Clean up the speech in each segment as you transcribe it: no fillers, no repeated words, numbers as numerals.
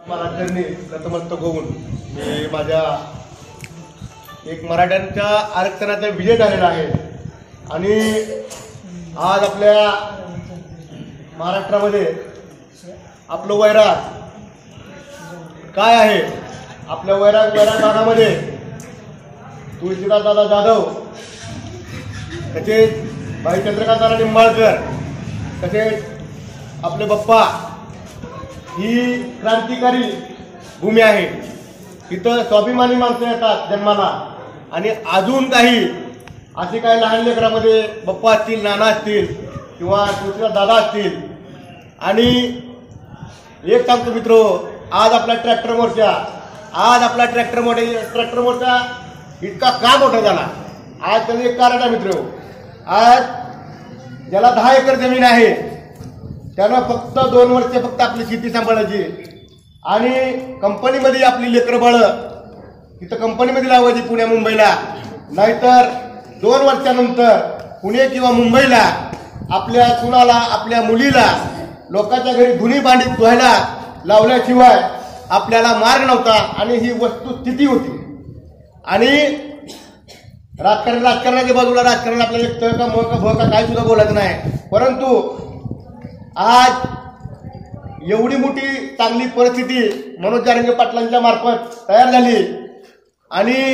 मराठ्यांनी नतमस्तक होऊन मी माझ्या एक मराठ्यांच्या आरक्षणाचा विजय झालेला आहे आणि आज आपल्या महाराष्ट्रामध्ये आपलं वैराग काय आहे. आपल्या वैराग भागामध्ये तुळशीदास दादा जाधव, तसेच भाई चंद्रकांत निंबाळकर, तसेच आपले बाप्पा ही क्रांतिकारी भूमी आहे. इथं स्वाभिमानी माणसं येतात जन्माला आणि अजून काही असे काही लहान लेकरामध्ये बाप्पा असतील, नाना असतील किंवा तुळशीदास दादा असतील. आणि एक सांगतो मित्रो, आज आपला ट्रॅक्टर मोर्चा इतका का मोठा झाला. आज त्यांनी एक कारण आहे मित्र, आज ज्याला 10 एकर जमीन आहे त्यानं फक्त 2 वर्ष फक्त आपली शेती सांभाळायची आणि कंपनीमध्ये आपली लेकरं बाळं तिथं कंपनीमध्ये लावायची पुण्या मुंबईला. नाहीतर 2 वर्षानंतर पुणे किंवा मुंबईला आपल्या सुनाला, आपल्या मुलीला लोकांच्या घरी धुणी भांडी धुवायला लावल्याशिवाय आपल्याला मार्ग नव्हता. आणि ही वस्तुस्थिती होती. आणि राजकारणाच्या बाजूला राजकारण आपल्याला एक तळ का म का भ का काय सुद्धा बोलायचं नाही. परंतु आज एवढी मोठी चांगली परिस्थिती मनोज जरांगे पाटलांच्या मार्फत तयार झाली आणि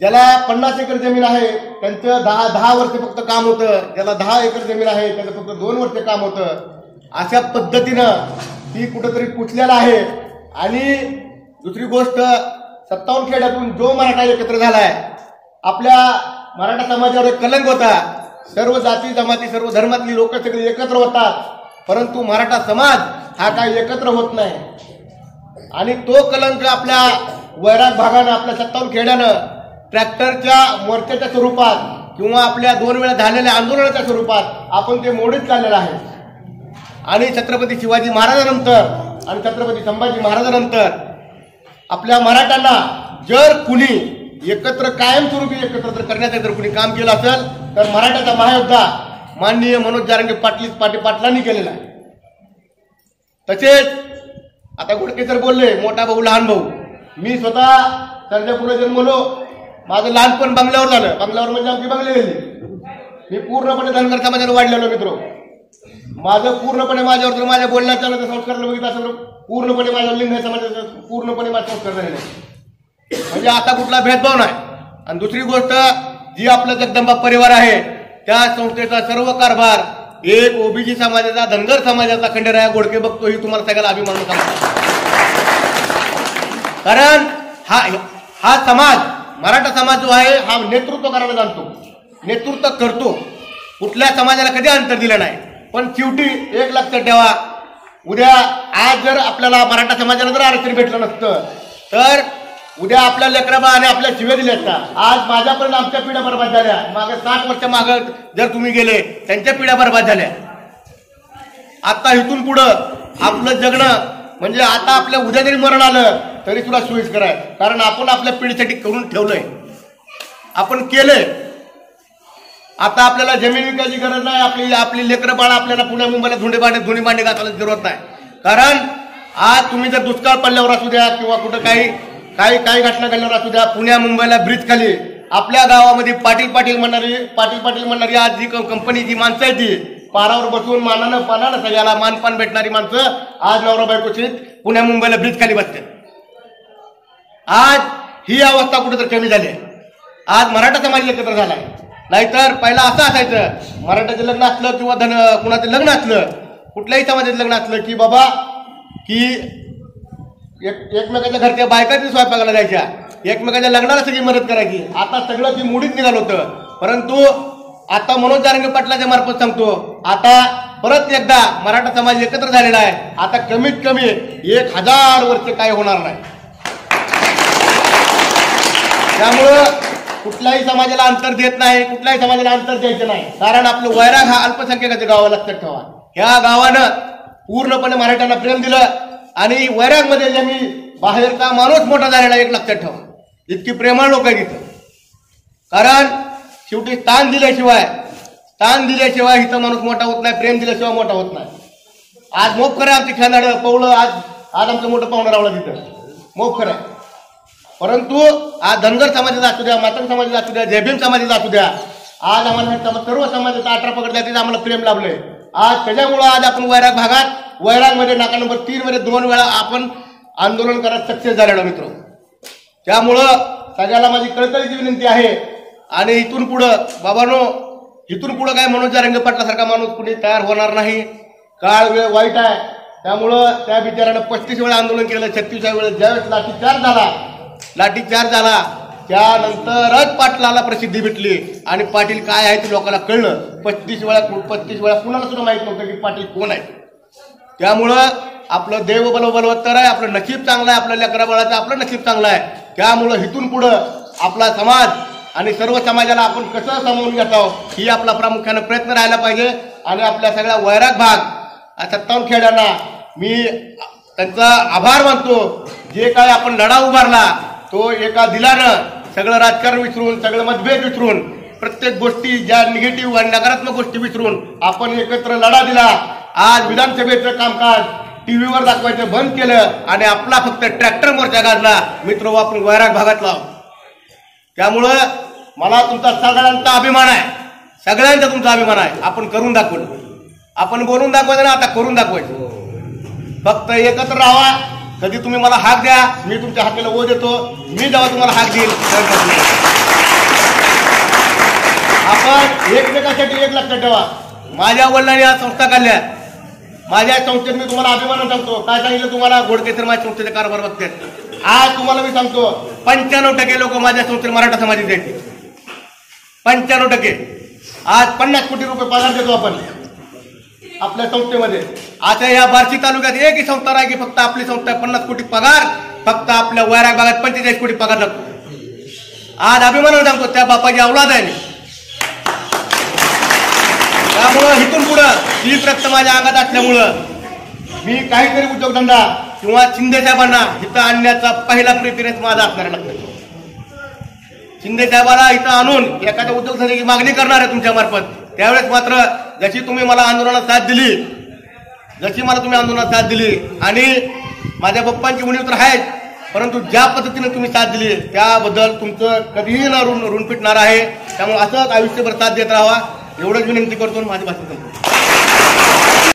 ज्याला 50 एकर जमीन आहे त्यांचं 10 वर्ष फक्त काम होतं. ज्याला 10 एकर जमीन आहे त्याचं फक्त 2 वर्ष काम होतं. अशा पद्धतीनं ती कुठंतरी पुचलेला आहे. आणि दुसरी गोष्ट, 57 खेड्यातून जो मराठा एकत्र झालाय, आपल्या मराठा समाजावर एक कलंक होता. सर्व जाती जमाती सर्व धर्मातली लोक सगळे एकत्र होतात, परंतु मराठा समाज हा काही एकत्र होत नाही. आणि तो कलंक आपल्या वैराग भागानं, आपल्या 57 खेड्यानं ट्रॅक्टरच्या मोर्चाच्या स्वरूपात किंवा आपल्या 2 वेळा झालेल्या आंदोलनाच्या स्वरूपात आपण ते मोडीत काढलेलं आहे. आणि छत्रपती शिवाजी महाराजांनंतर आणि छत्रपती संभाजी महाराजांनंतर आपल्या मराठ्यांना जर कुणी एकत्र कायमस्वरूपी एकत्र करण्याचं जर कुणी काम केलं असेल तर मराठ्याचा महायोद्धा माननीय मनोज जरांगे पाटलांनी केलेला आहे. तसेच आता गोडके सर बोलले, मोठा भाऊ लहान भाऊ. मी स्वतः सर्जापूरला जन्मलो. माझं लहानपण बंगल्यावर झालं. बंगल्यावर म्हणजे आमची बंगले गेली. मी पूर्णपणे धनगर समाजाने वाढलेलो मित्र. माझं पूर्णपणे माझ्यावर माझ्या बोलण्याच्या संस्कार बघितलं असेल, पूर्णपणे माझ्या लिंग समाजाचा पूर्णपणे माझे संस्कार झालेले. म्हणजे आता कुठला भेदभाव नाही. आणि दुसरी गोष्ट, जी आपला जगदंबा परिवार आहे त्या संस्थेचा सर्व कारभार एक ओबीसी समाजाचा, धनगर समाजाचा खंडेराया गोडके बघतो. ही तुम्हाला सगळ्याला अभिमान सांगतो. कारण हा समाज, मराठा समाज जो आहे हा नेतृत्व करायला जाणतो, नेतृत्व करतो. कुठल्या समाजाला कधी अंतर दिलं नाही. पण शेवटी एक लक्षात ठेवा, उद्या आज जर आपल्याला मराठा समाजाला जर आरक्षण भेटलं नसतं तर उद्या आपल्या लेकराबा आणि आपल्या शिव्या दिल्या असतात. आज माझ्यापर्यंत आमच्या पिढ्या बर्बाद झाल्या. मागे 60 वर्ष मागे जर तुम्ही गेले त्यांच्या पिढ्या बर्बाद झाल्या. आता इथून पुढं आपलं जगणं म्हणजे आता आपल्या उद्या जरी मरण आलं तरी सुद्धा सोयीस्कर आहे. कारण आपण आपल्या पिढीसाठी करून ठेवलंय, आपण केलंय. आता आपल्याला जमीन विकायची गरज नाही. आपली लेकरं बाळा आपल्याला पुण्या मुंबईला धुणी भांडे घालायची जरूरत नाही. कारण आज तुम्ही जर दुष्काळ पडल्यावर असू द्या किंवा कुठं काही घटना घडल्यावर असू द्या, पुण्या मुंबईला ब्रिज खाली आपल्या गावामध्ये पाटील म्हणणारी आज जी कंपनी जी माणसं आहे ती पारावर बसून पानानं सगळ्याला मानपान भेटणारी माणसं आज नवरा बायकोशीत पुण्या मुंबईला ब्रिज खाली बसते. आज ही अवस्था कुठेतरी कमी झाली आहे. आज मराठा समाज एकत्र झालाय. नाहीतर पहिला असं असायचं, मराठाचं लग्न असलं किंवा कुणाचं लग्न असलं, कुठल्याही समाजाचं लग्न असलं की बाबा की एकमेकाच्या घरच्या बायकाची स्वयंपाकाला जायच्या, एकमेकाच्या लग्नाला सगळी मदत करायची. आता सगळं ती मुडीत निघालं होतं. परंतु आता मनोज जरांगे पाटलाच्या मार्फत सांगतो, आता परत एकदा मराठा समाज एकत्र झालेला आहे. आता कमीत कमी 1000 वर्ष काय होणार नाही. त्यामुळं कुठल्याही समाजाला अंतर देत नाही, कुठल्याही समाजाला अंतर द्यायचं नाही. कारण आपलं वैराग हा अल्पसंख्याकाच्या गावाला लक्षात ठेवा. ह्या गावानं पूर्णपणे मराठ्यांना प्रेम दिलं आणि वैरागमध्ये ज्यांनी बाहेरचा माणूस मोठा झालेला एक लक्षात ठेवा. इतकी प्रेमळ लोक आहेत इथं. कारण शेवटी स्थान दिल्याशिवाय इथं माणूस मोठा होत नाही, प्रेम दिल्याशिवाय मोठा होत नाही. आज मोप खरं आमची खेळाडं पवळं आज आज आमचं मोठं पाहुणं रावलं तिथं मोफ खरं आहे. परंतु आज धनगर समाजाचा असू द्या, मातंग समाजाचा असू द्या, जयभीम समाजाचा असू द्या, आज आम्हाला सर्व समाजाचा 18 पकडल्या तिथे आम्हाला प्रेम लाभलंय. आज त्याच्यामुळं आज आपण वैराग भागात वैरागमध्ये नाका नंबर 3 मध्ये 2 वेळा आपण आंदोलन करत सक्सेस झालेलो मित्र. त्यामुळं सगळ्याला माझी कळकळीची विनंती आहे. आणि इथून पुढं बाबांनो, इथून पुढं काय मनोज जरांगे पाटलासारखा माणूस कुणी तयार होणार नाही. काळ वेळ वाईट आहे. त्यामुळं त्या बिचारानं 35 वेळा आंदोलन केलं. 36व्या वेळेस ज्यावेळेस लाठीचार्ज झाला त्यानंतरच पाटलाला प्रसिद्धी भेटली आणि पाटील काय आहे ते लोकांना कळलं. 35 वेळा कुणाला सुद्धा माहित नव्हतं की पाटील कोण आहे. त्यामुळं आपलं देव बलवत्तर आहे, आपलं नशीब चांगलं आहे, आपल्या लेकरा बाळाचं आपलं नशीब चांगलं आहे. त्यामुळं इथून पुढं आपला समाज आणि सर्व समाजाला आपण कसं सामावून घेतो ही आपला प्रामुख्यानं प्रयत्न राहायला पाहिजे. आणि आपल्या सगळ्या वैराग भाग 57 खेड्यांना मी त्यांचा आभार मानतो. जे काय आपण लढा उभारला तो एका दिलानं सगळं राजकारण विसरून, सगळं मतभेद विसरून, प्रत्येक गोष्टी ज्या निगेटिव्ह आणि नकारात्मक गोष्टी विसरून आपण एकत्र लढा दिला. आज विधानसभेचं कामकाज टीव्हीवर दाखवायचं बंद केलं आणि आपला फक्त ट्रॅक्टर मोर्चा गाजला मित्र आपण वैराग भागातला. त्यामुळं मला तुमचा सगळ्यांचा अभिमान आहे, सगळ्यांचा तुमचा अभिमान आहे. आपण करून दाखवलं, आपण बोलून दाखवायचं ना, आता करून दाखवायचं. फक्त एकत्र राहा. कधी तुम्ही मला हाक द्या, मी तुमच्या हाकेला ओ देतो. मी जेव्हा तुम्हाला हाक देईल आपण एकमेकांसाठी एक लक्षात ठेवा. माझ्या वडिलांनी आज संस्था काढल्या. माझ्या संस्थेत मी तुम्हाला अभिमान सांगतो. काय सांगितलं तुम्हाला? गोडकेसर माझ्या संस्थेचे कारभार बघतात. आज तुम्हाला मी सांगतो 95% लोक माझ्या संस्थेत मराठा समाजाचे आहेत. 95%. आज 50 कोटी रुपये पगार देतो आपण आपल्या संस्थेमध्ये. आता या बार्शी तालुक्यात एकही संस्था आहे की फक्त आपली संस्था 50 कोटी पगार, फक्त आपल्या वैराग भागात 45 कोटी पगार लागतो. आज अभिमानाने सांगतो त्या बापाची औलाद आहे. त्यामुळं इथून पुढं हीच रक्त माझ्या अंगात असल्यामुळं मी काहीतरी उद्योगधंदा किंवा शिंदे साहेबांना इथं आणण्याचा पहिला प्रेफरन्स माझा असणार लागतो. शिंदे साहेबाला इथं आणून एखाद्या उद्योगधंद्याची मागणी करणार आहे तुमच्या मार्फत. त्यावेळेस मात्र जशी तुम्ही मला आंदोलनात साथ दिली, आणि माझ्या पप्पांची उणीव तर आहेच, परंतु ज्या पद्धतीने तुम्ही साथ दिली त्याबद्दल तुमचं कधीही ऋण फिटणार आहे. त्यामुळे असंच आयुष्यभर साथ देत राहावा एवढंच विनंती करतो. माझी भाषण संपतो.